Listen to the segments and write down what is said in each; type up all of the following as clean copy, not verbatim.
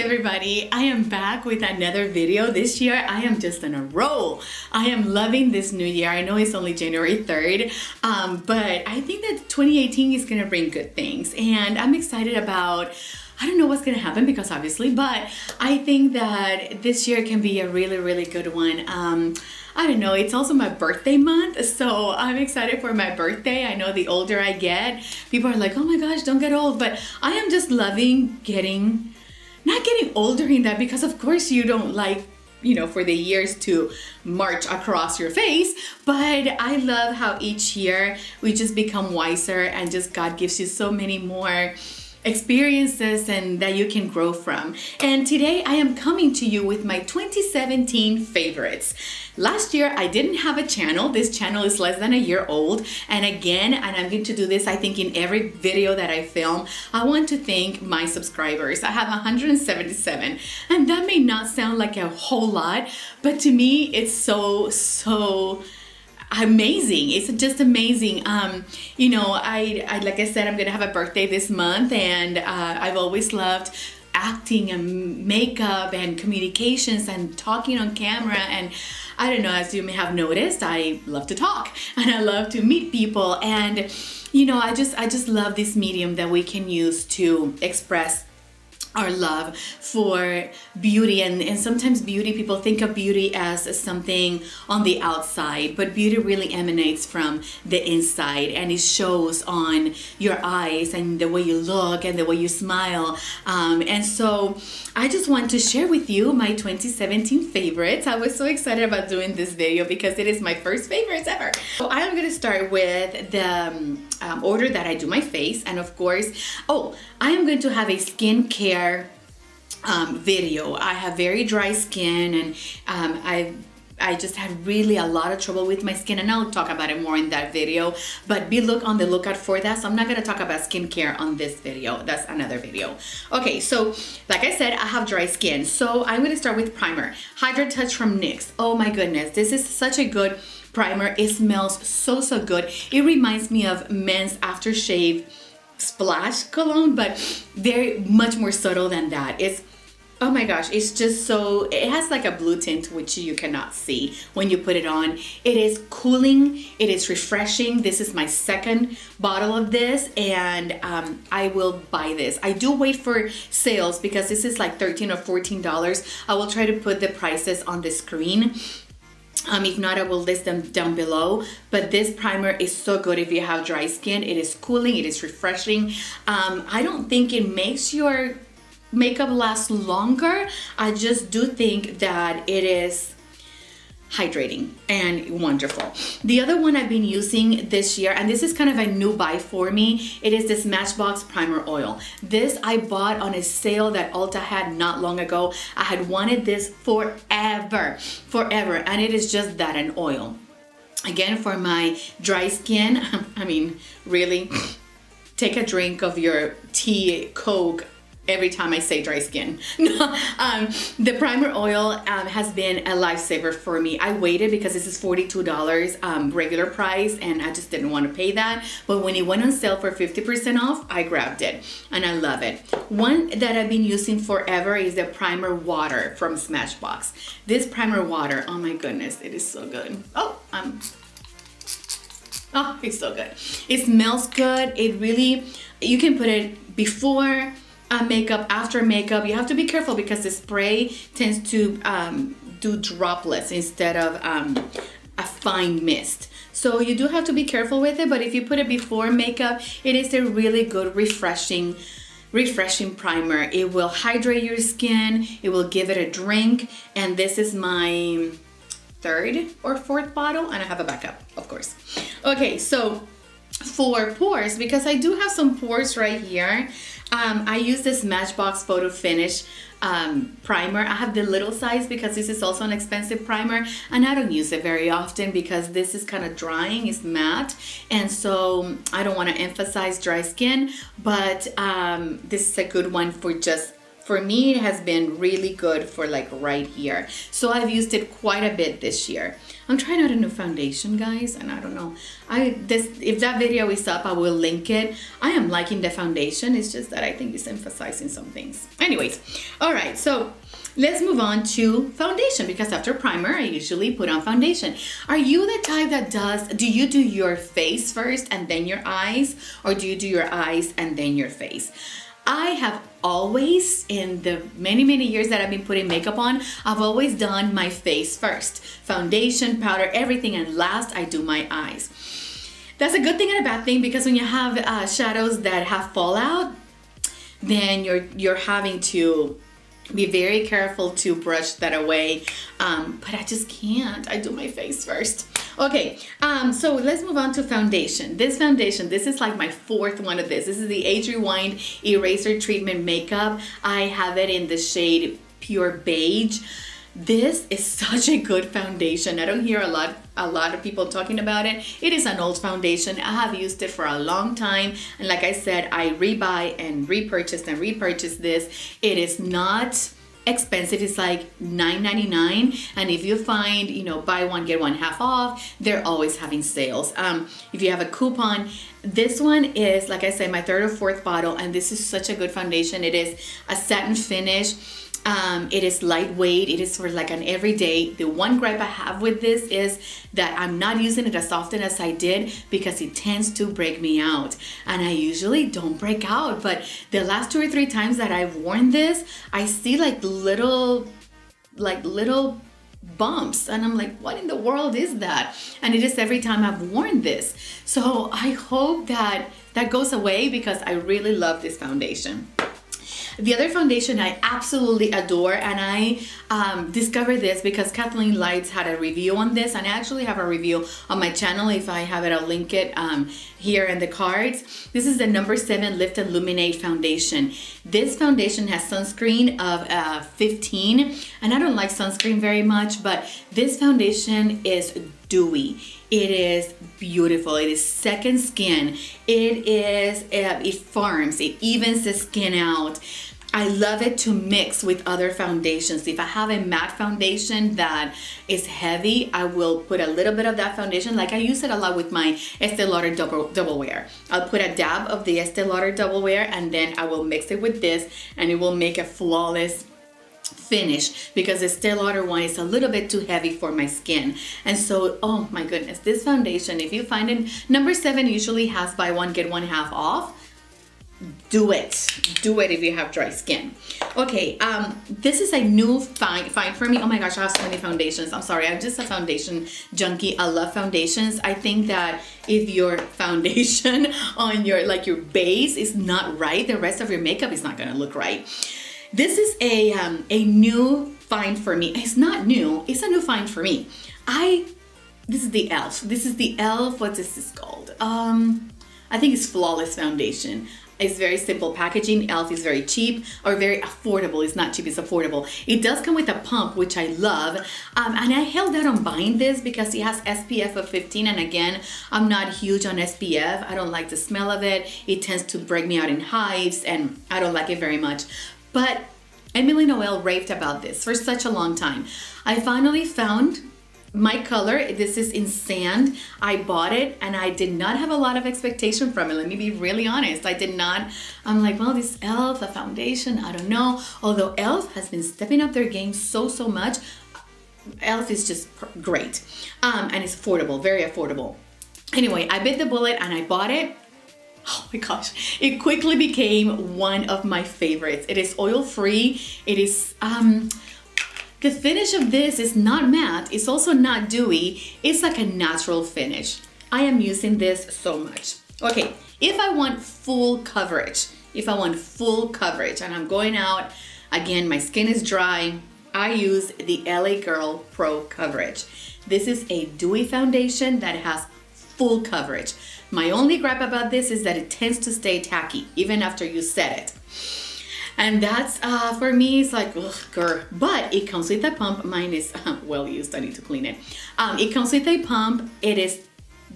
everybody, I am back with another video. This year I am just on a roll. I am loving this new year. I know it's only January 3rd, but I think that 2018 is gonna bring good things, and I'm excited about, I don't know what's gonna happen because obviously, but I think that this year can be a really good one. I don't know, it's also my birthday month, so I'm excited for my birthday. I know the older I get, people are like, oh my gosh, don't get old, but I am just loving not getting older in that, because of course you don't like, for the years to march across your face, but I love how each year we just become wiser, and just God gives you so many more experiences and that you can grow from. And today I am coming to you with my 2017 favorites. Last year I didn't have a channel. This channel is less than a year old, and I'm going to do this, I think, in every video that I film. I want to thank my subscribers. I have 177, and that may not sound like a whole lot, but to me it's so amazing. It's just amazing. I like I said, I'm gonna have a birthday this month, and I've always loved acting and makeup and communications and talking on camera, and I don't know, as you may have noticed, I love to talk and I love to meet people, and I just love this medium that we can use to express our love for beauty. And sometimes beauty, people think of beauty as something on the outside, but beauty really emanates from the inside, and it shows on your eyes and the way you look and the way you smile. And so I just want to share with you my 2017 favorites. I was so excited about doing this video because it is my first favorites ever. So I am going to start with the order that I do my face, and of course, I am going to have a skincare video. I have very dry skin, and I just had really a lot of trouble with my skin, and I'll talk about it more in that video, but be on the lookout for that. So I'm not going to talk about skincare on this video. That's another video. Okay, so like I said, I have dry skin, so I'm going to start with primer. Hydratouch from NYX. Oh my goodness, this is such a good primer. It smells so good. It reminds me of men's aftershave splash cologne, but very much more subtle than that. Oh my gosh, it's just so, it has like a blue tint which you cannot see when you put it on. It is cooling, it is refreshing. This is my second bottle of this, and I will buy this. I do wait for sales because this is like $13 or $14. I will try to put the prices on the screen. If not, I will list them down below. But this primer is so good if you have dry skin. It is cooling, it is refreshing. I don't think it makes your makeup last longer. I just do think that it is hydrating and wonderful. The other one I've been using this year, and this is kind of a new buy for me, it is the Smashbox Primer Oil. This I bought on a sale that Ulta had not long ago. I had wanted this forever, and it is just that, an oil. Again, for my dry skin, I mean, really, take a drink of your tea, Coke, every time I say dry skin. The primer oil has been a lifesaver for me. I waited because this is $42 regular price, and I just didn't want to pay that. But when it went on sale for 50% off, I grabbed it, and I love it. One that I've been using forever is the primer water from Smashbox. This primer water, oh my goodness, it is so good. It's so good. It smells good. It really, you can put it before makeup, after makeup. You have to be careful because the spray tends to do droplets instead of a fine mist. So you do have to be careful with it, but if you put it before makeup, it is a really good refreshing primer. It will hydrate your skin, it will give it a drink, and this is my third or fourth bottle, and I have a backup, of course. Okay, so for pores, because I do have some pores right here, I use this Smashbox PhotoFinish primer. I have the little size because this is also an expensive primer, and I don't use it very often because this is kind of drying, it's matte, and so I don't want to emphasize dry skin, but this is a good one for just for me, it has been really good for like right here. So I've used it quite a bit this year. I'm trying out a new foundation, guys, and I don't know. If that video is up, I will link it. I am liking the foundation. It's just that I think it's emphasizing some things. Anyways, all right, so let's move on to foundation, because after primer, I usually put on foundation. Are you the type that do you do your face first and then your eyes, or do you do your eyes and then your face? I have always, in the many years that I've been putting makeup on, I've always done my face first. Foundation, powder, everything, and last I do my eyes. That's a good thing and a bad thing, because when you have shadows that have fallout, then you're having to be very careful to brush that away, but I just can't. I do my face first. Okay, so let's move on to foundation. This foundation, this is like my fourth one of this. This is the Age Rewind Eraser Treatment Makeup. I have it in the shade Pure Beige. This is such a good foundation. I don't hear a lot of people talking about it. It is an old foundation. I have used it for a long time, and like I said, I rebuy and repurchase this. It is not expensive. It's like $9.99, and if you find, buy one get one half off, they're always having sales. If you have a coupon, this one is, like I said, my third or fourth bottle, and this is such a good foundation. It is a satin finish. It is lightweight. It is for like an everyday. The one gripe I have with this is that I'm not using it as often as I did, because it tends to break me out, and I usually don't break out, but the last 2 or 3 times that I've worn this, I see like little bumps, and I'm like, what in the world is that? And it is every time I've worn this. So I hope that goes away, because I really love this foundation. The other foundation I absolutely adore, and I discovered this because Kathleen Lights had a review on this, and I actually have a review on my channel. If I have it, I'll link it here in the cards. This is the number 7 Lift Illuminate Foundation. This foundation has sunscreen of 15, and I don't like sunscreen very much, but this foundation is dewy. It is beautiful. It is second skin. It firms. It evens the skin out. I love it to mix with other foundations. If I have a matte foundation that is heavy, I will put a little bit of that foundation. Like I use it a lot with my Estee Lauder Double Wear. I'll put a dab of the Estee Lauder Double Wear, and then I will mix it with this, and it will make a flawless finish, because the Estee Lauder one is a little bit too heavy for my skin. And so, oh my goodness, this foundation, if you find it, number 7 usually has buy one get one half off. Do it if you have dry skin. Okay, this is a new find for me. Oh my gosh, I have so many foundations. I'm sorry, I'm just a foundation junkie. I love foundations. I think that if your foundation on your base is not right, the rest of your makeup is not gonna look right. This is a new find for me. It's not new, it's a new find for me. This is the e.l.f. This is the e.l.f. What is this called? I think it's Flawless Foundation. It's very simple packaging. e.l.f. is very cheap, or very affordable. It's not cheap, it's affordable. It does come with a pump, which I love. And I held out on buying this because it has SPF of 15. And again, I'm not huge on SPF. I don't like the smell of it. It tends to break me out in hives, and I don't like it very much. But Emily Noel raved about this for such a long time. I finally found my color. This is in Sand. I bought it, and I did not have a lot of expectation from it. Let me be really honest. I did not. I'm like, well, this e.l.f., a foundation, I don't know. Although e.l.f. has been stepping up their game so much. e.l.f. is just great. And it's affordable, very affordable. Anyway, I bit the bullet and I bought it. Oh my gosh, it quickly became one of my favorites. It is oil-free. It is, the finish of this is not matte. It's also not dewy. It's like a natural finish. I am using this so much. Okay, if I want full coverage, and I'm going out, again, my skin is dry, I use the LA Girl Pro Coverage. This is a dewy foundation that has full coverage. My only gripe about this is that it tends to stay tacky even after you set it. And that's, for me, it's like, ugh, grr. But it comes with a pump. Mine is well used, I need to clean it. It comes with a pump. It is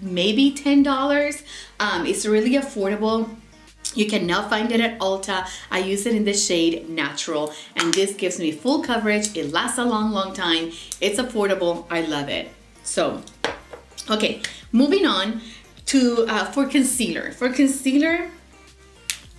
maybe $10. It's really affordable. You can now find it at Ulta. I use it in the shade Natural, and this gives me full coverage. It lasts a long time. It's affordable. I love it. So, okay, moving on to for concealer. For concealer,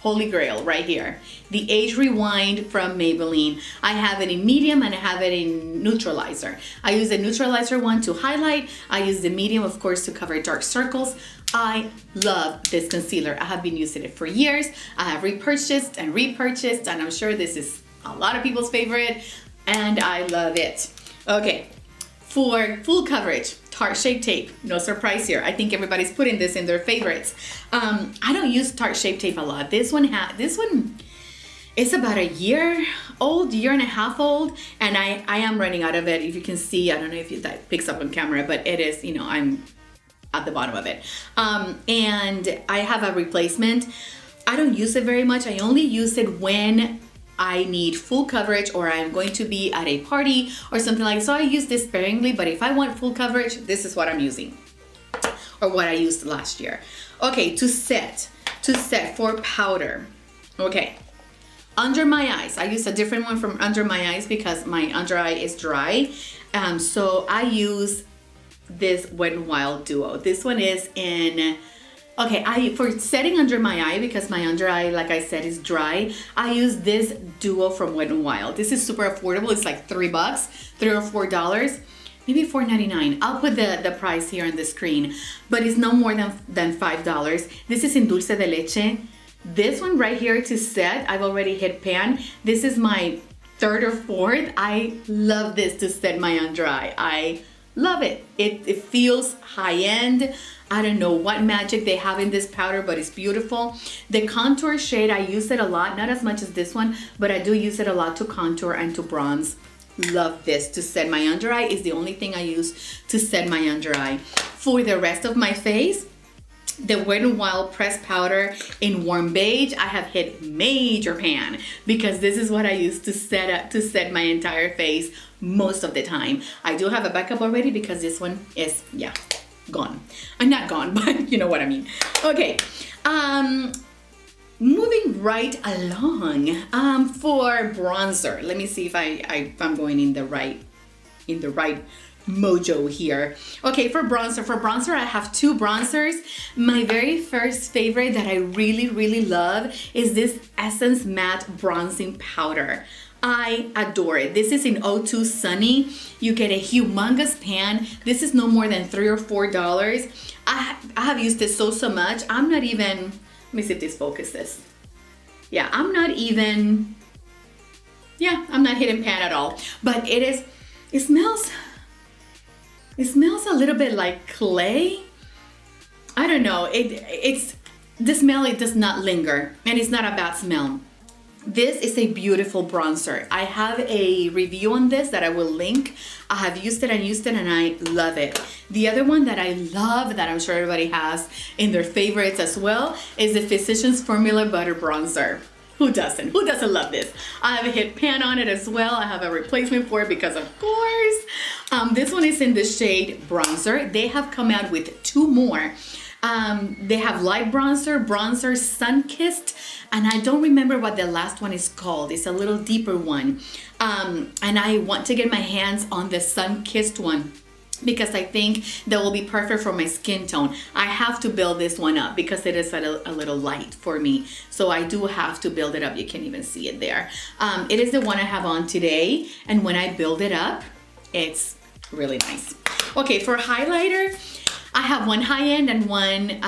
Holy Grail right here. The Age Rewind from Maybelline. I have it in medium and I have it in neutralizer. I use the neutralizer one to highlight. I use the medium, of course, to cover dark circles. I love this concealer. I have been using it for years. I have repurchased, and I'm sure this is a lot of people's favorite, and I love it. Okay, for full coverage, Tarte Shape Tape. No surprise here. I think everybody's putting this in their favorites. I don't use Tarte Shape Tape a lot. This one is about a year and a half old, and I am running out of it. If you can see, I don't know if that picks up on camera, but it is, you know, I'm at the bottom of it. And I have a replacement. I don't use it very much. I only use it when I need full coverage or I'm going to be at a party or something like that. So I use this sparingly, but if I want full coverage, this is what I'm using, or what I used last year. Okay, to set for powder. Okay, under my eyes, I use a different one from under my eyes because my under eye is dry. So I use this Wet n Wild Duo. This one is in, okay, for setting under my eye, because my under eye, like I said, is dry, I use this Duo from Wet n Wild. This is super affordable. It's like $3, $3 or $4, maybe $4.99. I'll put the price here on the screen, but it's no more than $5. This is in Dulce de Leche. This one right here to set, I've already hit pan. This is my third or fourth. I love this to set my under eye. I love it. It feels high-end. I don't know what magic they have in this powder, but it's beautiful. The contour shade, I use it a lot, not as much as this one, but I do use it a lot to contour and to bronze. Love this to set my under eye. Is the only thing I use to set my under eye. For the rest of my face, the Wet n Wild pressed powder in warm beige, I have hit major pan because this is what I use to set my entire face most of the time. I do have a backup already because this one is, yeah, gone. I'm not gone, but you know what I mean. Okay, moving right along, for bronzer. Let me see if I'm going in the right mojo here. Okay, for bronzer, I have two bronzers. My very first favorite that I really love is this Essence Matte Bronzing Powder. I adore it. This is in 02 Sunny. You get a humongous pan. This is no more than $3 or $4. I have used this so much. I'm not even, let me see if this focuses. Yeah, I'm not hitting pan at all. But it smells a little bit like clay. I don't know. The smell, it does not linger, and it's not a bad smell. This is a beautiful bronzer. I have a review on this that I will link. I have used it and I love it. The other one that I love, that I'm sure everybody has in their favorites as well, is the Physicians Formula Butter Bronzer. Who doesn't? Who doesn't love this? I have a hit pan on it as well. I have a replacement for it because, of course. This one is in the shade Bronzer. They have come out with two more. They have light bronzer, sun-kissed, and I don't remember what the last one is called. It's a little deeper one. And I want to get my hands on the sun-kissed one because I think that will be perfect for my skin tone. I have to build this one up because it is a little light for me. So I do have to build it up. You can't even see it there. It is the one I have on today. And when I build it up, it's really nice. Okay, for highlighter, I have one high-end and one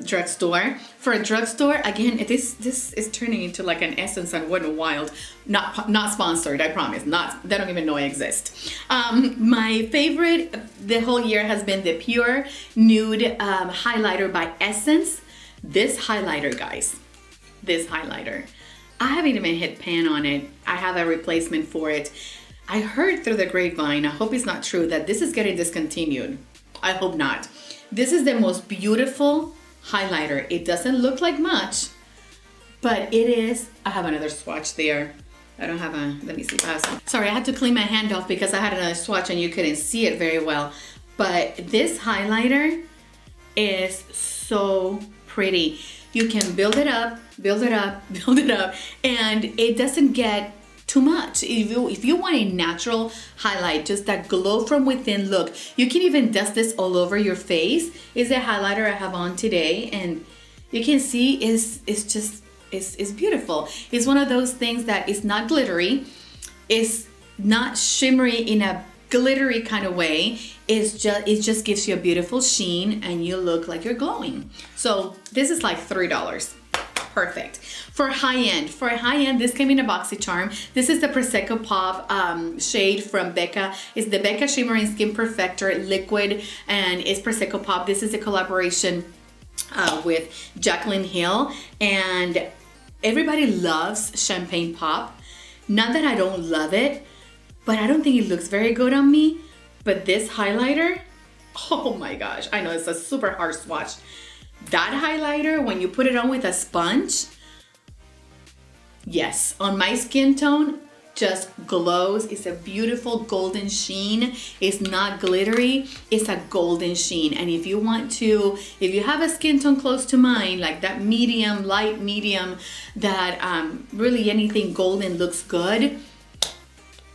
drugstore. For a drugstore, again, this is turning into like an Essence and Wet n Wild. Not sponsored, I promise. They don't even know I exist. My favorite the whole year has been the Pure Nude highlighter by Essence. This highlighter, guys. This highlighter. I haven't even hit pan on it. I have a replacement for it. I heard through the grapevine, I hope it's not true, that this is getting discontinued. I hope not. This is the most beautiful highlighter. It doesn't look like much, but it is. I have another swatch there. I don't have let me see if I have some. Sorry, I had to clean my hand off because I had another swatch and you couldn't see it very well. But this highlighter is so pretty. You can build it up, build it up, build it up, and it doesn't get too much. If you want a natural highlight, just that glow from within look, you can even dust this all over your face. It's a highlighter I have on today, and you can see it's beautiful. It's one of those things that is not glittery, it's not shimmery in a glittery kind of way. It just gives you a beautiful sheen and you look like you're glowing. So this is like $3. Perfect. For high end, this came in a BoxyCharm. This is the Prosecco Pop shade from Becca. It's the Becca Shimmering Skin Perfector Liquid, and it's Prosecco Pop. This is a collaboration with Jaclyn Hill, and everybody loves Champagne Pop. Not that I don't love it, but I don't think it looks very good on me. But this highlighter, oh my gosh, I know it's a super hard swatch. That highlighter, when you put it on with a sponge, yes, on my skin tone, just glows. It's a beautiful golden sheen. It's not glittery, it's a golden sheen. And if you have a skin tone close to mine, like that medium, light medium, that really anything golden looks good,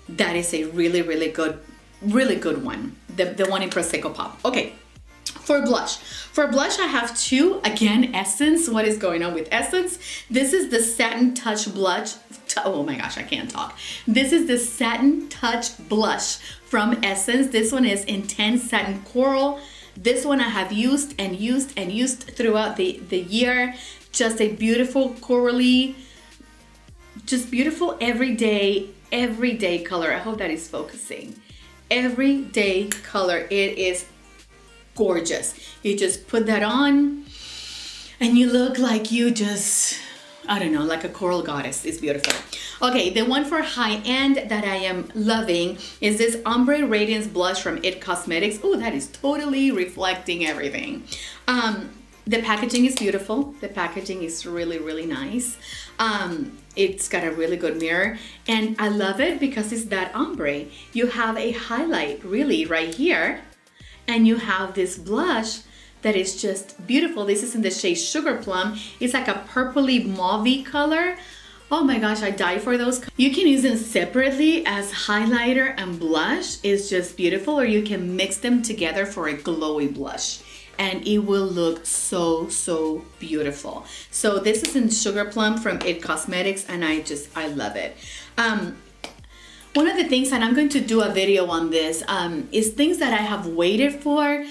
that is a really, really good one. The one in Prosecco Pop. Okay. For blush, I have two. Again, Essence. What is going on with Essence? This is the Satin Touch blush. Oh my gosh, I can't talk. This is the Satin Touch blush from Essence. This one is Intense Satin Coral. This one I have used and used and used throughout the year. Just a beautiful corally, just beautiful everyday color. I hope that is focusing. Everyday color. It is gorgeous. You just put that on and you look like you just, I don't know, like a coral goddess. It's beautiful. Okay, the one for high end that I am loving is this Ombre Radiance Blush from IT Cosmetics. Oh, that is totally reflecting everything. The packaging is beautiful. The packaging is really, really nice. It's got a really good mirror, and I love it because it's that ombre. You have a highlight really right here, and you have this blush that is just beautiful. This is in the shade Sugar Plum. It's like a purpley mauvey color. Oh my gosh, I die for those. You can use them separately as highlighter and blush. It's just beautiful, or you can mix them together for a glowy blush, and it will look so, so beautiful. So this is in Sugar Plum from IT Cosmetics, and I love it. One of the things, and I'm going to do a video on this, is things that I have waited for,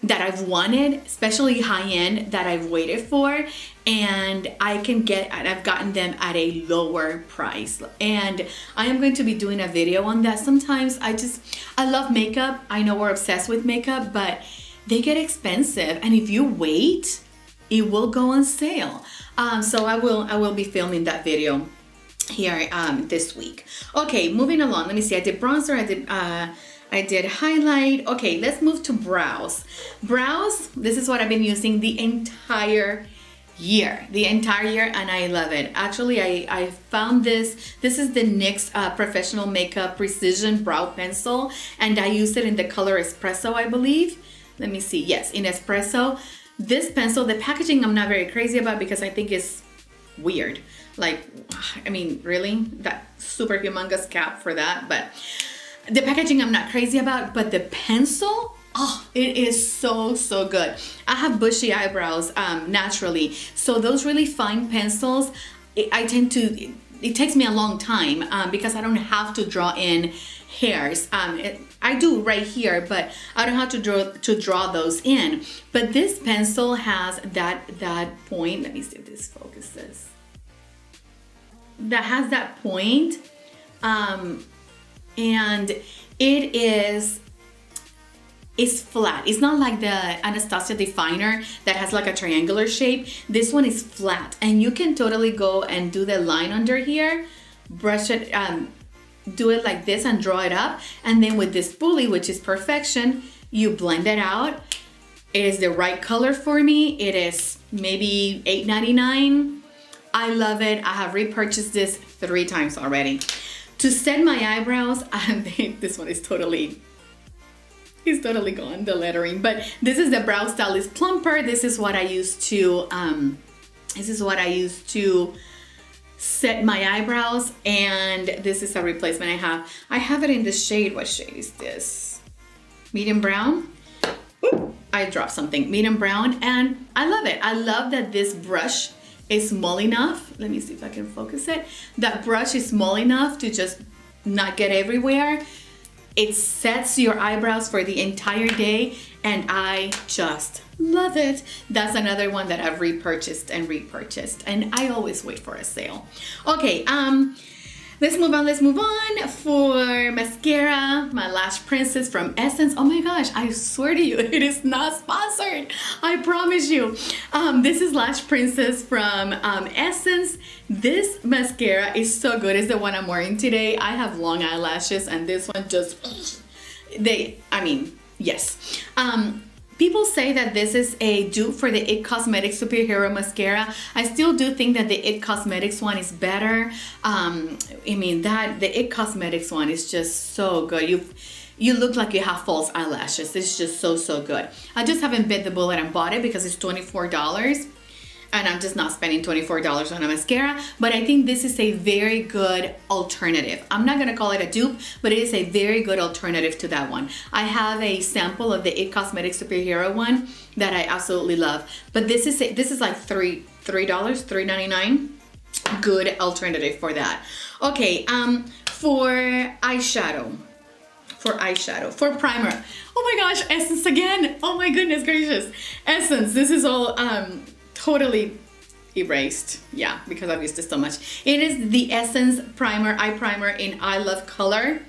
that I've wanted, especially high-end, that I've waited for, and I've gotten them at a lower price. And I am going to be doing a video on that. Sometimes I love makeup. I know we're obsessed with makeup, but they get expensive, and if you wait, it will go on sale. So I will be filming that video here this week. Okay, moving along. Let me see. I did bronzer. I did highlight. Okay, let's move to brows. Brows. This is what I've been using the entire year, and I love it. Actually, I found this. This is the NYX Professional Makeup Precision Brow Pencil, and I used it in the color Espresso, I believe. Let me see. Yes, in Espresso. This pencil, the packaging I'm not very crazy about because I think it's weird. Like, I mean, really? That super humongous cap for that. But the packaging I'm not crazy about, but the pencil, oh, it is so, so good. I have bushy eyebrows naturally. So those really fine pencils, it takes me a long time because I don't have to draw in hairs. I do right here, but I don't have to draw those in. But this pencil has that point. Let me see if this focuses. That has that point, and it's flat. It's not like the Anastasia Definer that has like a triangular shape. This one is flat, and you can totally go and do the line under here, brush it, do it like this and draw it up, and then with this spoolie, which is perfection, you blend it out. It is the right color for me. It is maybe $8.99. I love it. I have repurchased this 3 times already. To set my eyebrows, I think this one is totally It's totally gone, the lettering. But this is the Brow Stylist Plumper. This is what I use to set my eyebrows, and this is a replacement I have. I have it in the shade. What shade is this? Medium brown. Ooh, I dropped something. Medium brown, and I love it. I love that this brush is small enough. Let me see if I can focus it. That brush is small enough to just not get everywhere. It sets your eyebrows for the entire day, and I just love it. That's another one that I've repurchased, and I always wait for a sale. Okay, let's move on. For mascara, my Lash Princess from Essence. Oh my gosh, I swear to you, it is not sponsored. I promise you. This is Lash Princess from Essence. This mascara is so good. It's the one I'm wearing today. I have long eyelashes, and this one just, yes. People say that this is a dupe for the IT Cosmetics Superhero Mascara. I still do think that the IT Cosmetics one is better. The IT Cosmetics one is just so good. You look like you have false eyelashes. It's just so good. I just haven't bit the bullet and bought it because it's $24. And I'm just not spending $24 on a mascara, but I think this is a very good alternative. I'm not gonna call it a dupe, but it is a very good alternative to that one. I have a sample of the IT Cosmetics Superhero one that I absolutely love, but this is like $3.99. Good alternative for that. Okay, for eyeshadow, for primer. Oh my gosh, Essence again. Oh my goodness gracious, Essence. This is all totally erased, yeah, because I've used this so much. It is the Essence primer, eye primer in I Love Color.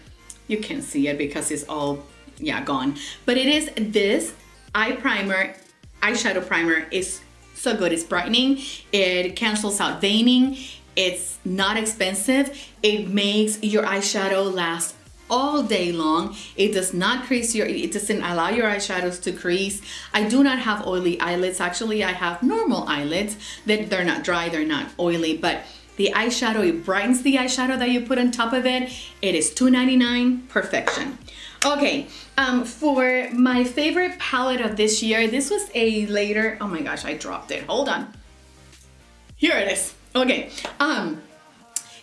You can see it because it's all, yeah, gone. But it is this eyeshadow primer is so good. It's brightening, it cancels out veining, it's not expensive, it makes your eyeshadow last all day long. It does not crease it doesn't allow your eyeshadows to crease. I do not have oily eyelids. Actually, I have normal eyelids that they're not dry, they're not oily, but the eyeshadow, it brightens the eyeshadow that you put on top of it. It is $2.99, perfection. Okay, for my favorite palette of this year, this was a later, oh my gosh, I dropped it. Hold on. Here it is. Okay,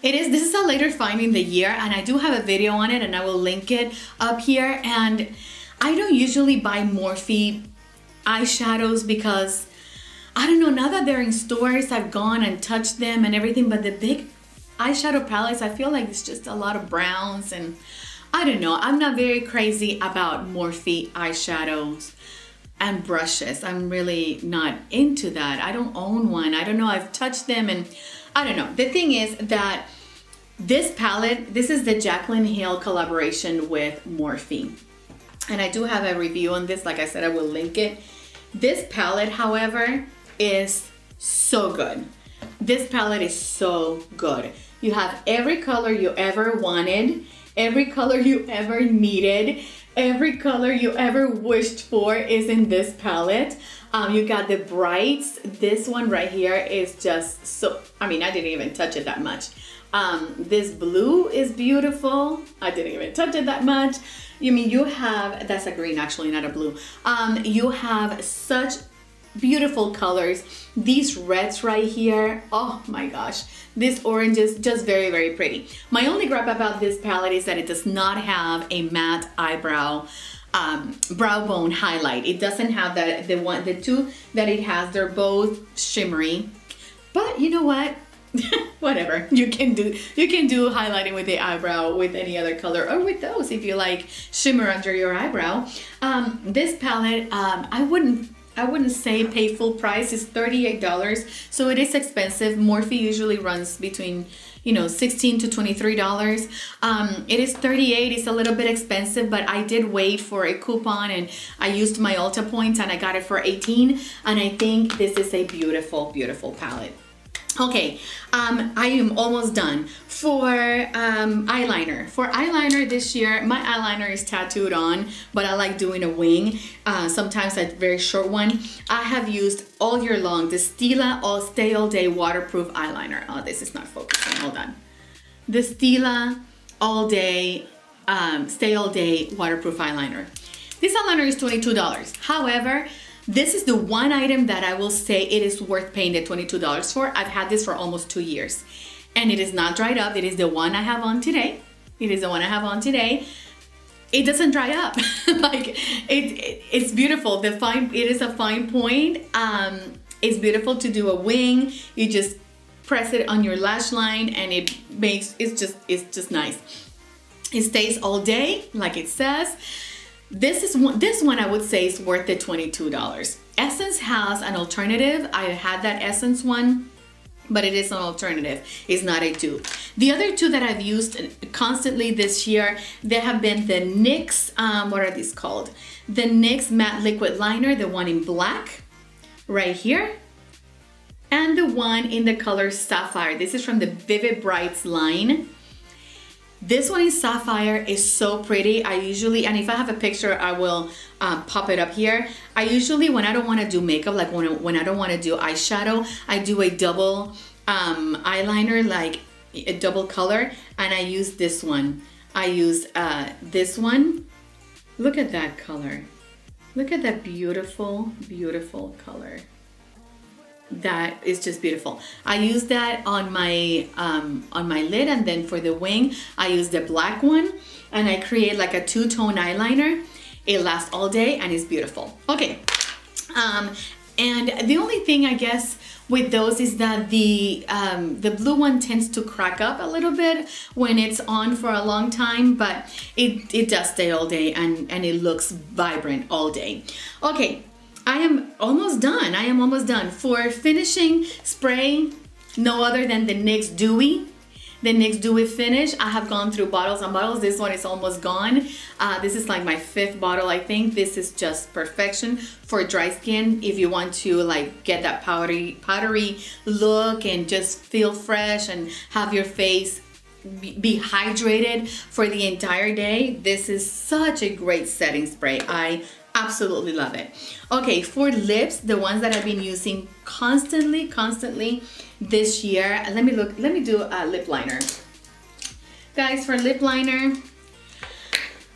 this is a later find in the year, and I do have a video on it, and I will link it up here. And I don't usually buy Morphe eyeshadows because, I don't know, now that they're in stores, I've gone and touched them and everything, but the big eyeshadow palettes, I feel like it's just a lot of browns, and I don't know. I'm not very crazy about Morphe eyeshadows and brushes. I'm really not into that. I don't own one. I don't know, I've touched them, and I don't know. The thing is that this palette, this is the Jaclyn Hill collaboration with Morphe. And I do have a review on this. Like I said, I will link it. This palette, however, is so good. This palette is so good. You have every color you ever wanted, every color you ever needed, every color you ever wished for is in this palette. You got the brights. This one right here is just so, I didn't even touch it that much. This blue is beautiful. I didn't even touch it that much. You have, that's a green actually, not a blue. You have such beautiful colors. These reds right here, oh my gosh. This orange is just very, very pretty. My only gripe about this palette is that it does not have a matte eyebrow brow bone highlight. It doesn't have that. The two that it has, they're both shimmery. But you know what? Whatever. You can do highlighting with the eyebrow with any other color, or with those if you like shimmer under your eyebrow. This palette, I wouldn't say pay full price. It's $38, so it is expensive. Morphe usually runs between $16 to $23. It is $38. It's a little bit expensive, but I did wait for a coupon, and I used my Ulta points, and I got it for $18. And I think this is a beautiful, beautiful palette. Okay, I am almost done. For eyeliner. For eyeliner this year, my eyeliner is tattooed on, but I like doing a wing. Sometimes a very short one. I have used all year long the Stila Stay All Day Waterproof Eyeliner. Oh, this is not focusing. Hold on. The Stila Stay All Day Waterproof Eyeliner. This eyeliner is $22. However, this is the one item that I will say it is worth paying the $22 for. I've had this for almost 2 years and it is not dried up. It is the one I have on today. It is the one I have on today. It doesn't dry up. Like it's beautiful. It is a fine point. It's beautiful to do a wing. You just press it on your lash line and it's just nice. It stays all day, like it says. This one I would say is worth the $22. Essence has an alternative. I had that Essence one, but it is an alternative. It's not a dupe. The other two that I've used constantly this year, they have been the NYX, what are these called? The NYX Matte Liquid Liner, the one in black, right here. And the one in the color Sapphire. This is from the Vivid Brights line. This one in Sapphire is so pretty. I usually, and if I have a picture, I will pop it up here. I usually, when I don't want to do makeup, like when I don't want to do eyeshadow, I do a double eyeliner, like a double color, and I use this one. I use this one. Look at that color. Look at that beautiful, beautiful color. That is just beautiful. I use that on my lid, and then for the wing I use the black one and I create like a two-tone eyeliner. It lasts all day and it's beautiful. Okay, and the only thing I guess with those is that the blue one tends to crack up a little bit when it's on for a long time, but it does stay all day and it looks vibrant all day. Okay, I am almost done. I am almost done. For finishing spray, no other than the NYX Dewy. The NYX Dewy Finish. I have gone through bottles and bottles. This one is almost gone. This is like my 5th bottle, I think. This is just perfection for dry skin. If you want to like get that powdery look and just feel fresh and have your face be hydrated for the entire day, this is such a great setting spray. I absolutely love it. Okay, for lips, the ones that I've been using constantly this year. Let me do a lip liner. Guys, for lip liner,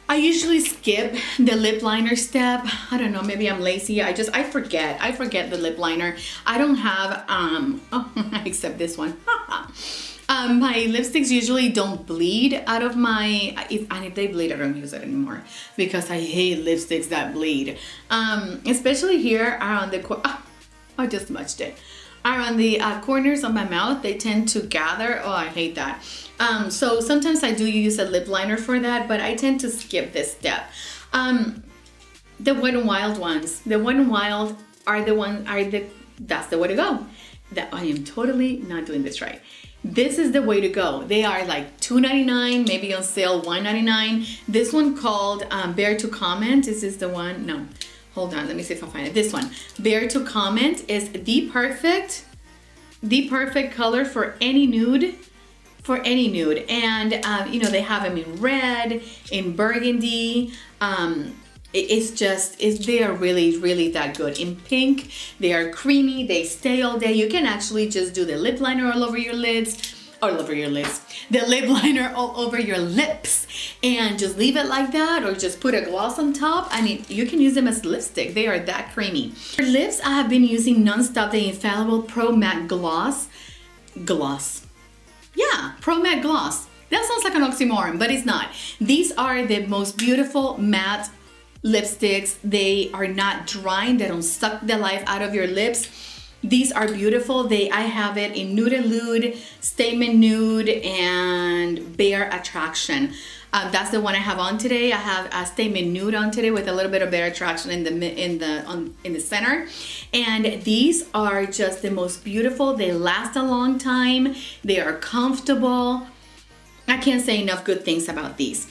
I usually skip the lip liner step. I don't know, maybe I'm lazy. I forget the lip liner. I don't have except this one. My lipsticks usually don't bleed out of my, if they bleed, I don't use it anymore because I hate lipsticks that bleed. Especially here around the, I just smudged it. Around the corners of my mouth, they tend to gather. Oh, I hate that. So sometimes I do use a lip liner for that, but I tend to skip this step. The Wet n Wild ones, the Wet n Wild that's the way to go. That I am totally not doing this right. This is the way to go. They are like $2.99, maybe on sale $1.99. This one called Bear to Comment. Is this the one? No, hold on, let me see if I find it. This one, Bear to Comment, is the perfect color for any nude. And you know, they have them in red, in burgundy. They are really that good. In pink, they are creamy, they stay all day. You can actually just do the lip liner all over your lids, the lip liner all over your lips, and just leave it like that, or just put a gloss on top, and you can use them as lipstick. They are that creamy. For lips, I have been using Nonstop the Infallible Pro Matte Gloss. Yeah, Pro Matte Gloss. That sounds like an oxymoron, but it's not. These are the most beautiful matte lipsticks. They are not drying, they don't suck the life out of your lips. These are beautiful. I have it in Nude and Lude, Statement Nude, and Bare Attraction. That's the one I have on today. I have a Statement Nude on today with a little bit of Bare Attraction in the center. And these are just the most beautiful. They last a long time. They are comfortable. I can't say enough good things about these.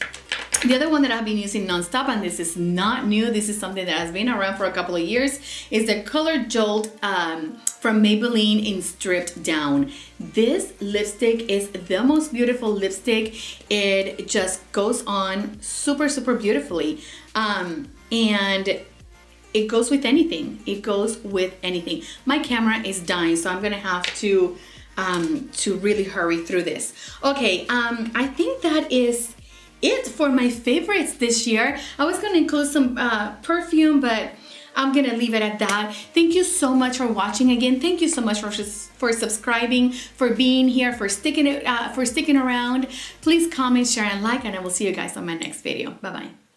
The other one that I've been using nonstop, and this is not new, this is something that has been around for a couple of years, is the Color Jolt from Maybelline in Stripped Down. This lipstick is the most beautiful lipstick. It just goes on super beautifully. And it goes with anything. It goes with anything. My camera is dying, so I'm gonna have to really hurry through this. Okay, I think that is it for my favorites this year. I was going to include some perfume, but I'm going to leave it at that. Thank you so much for watching again. Thank you so much for subscribing, for being here, for sticking around. Please comment, share, and like, and I will see you guys on my next video. Bye-bye.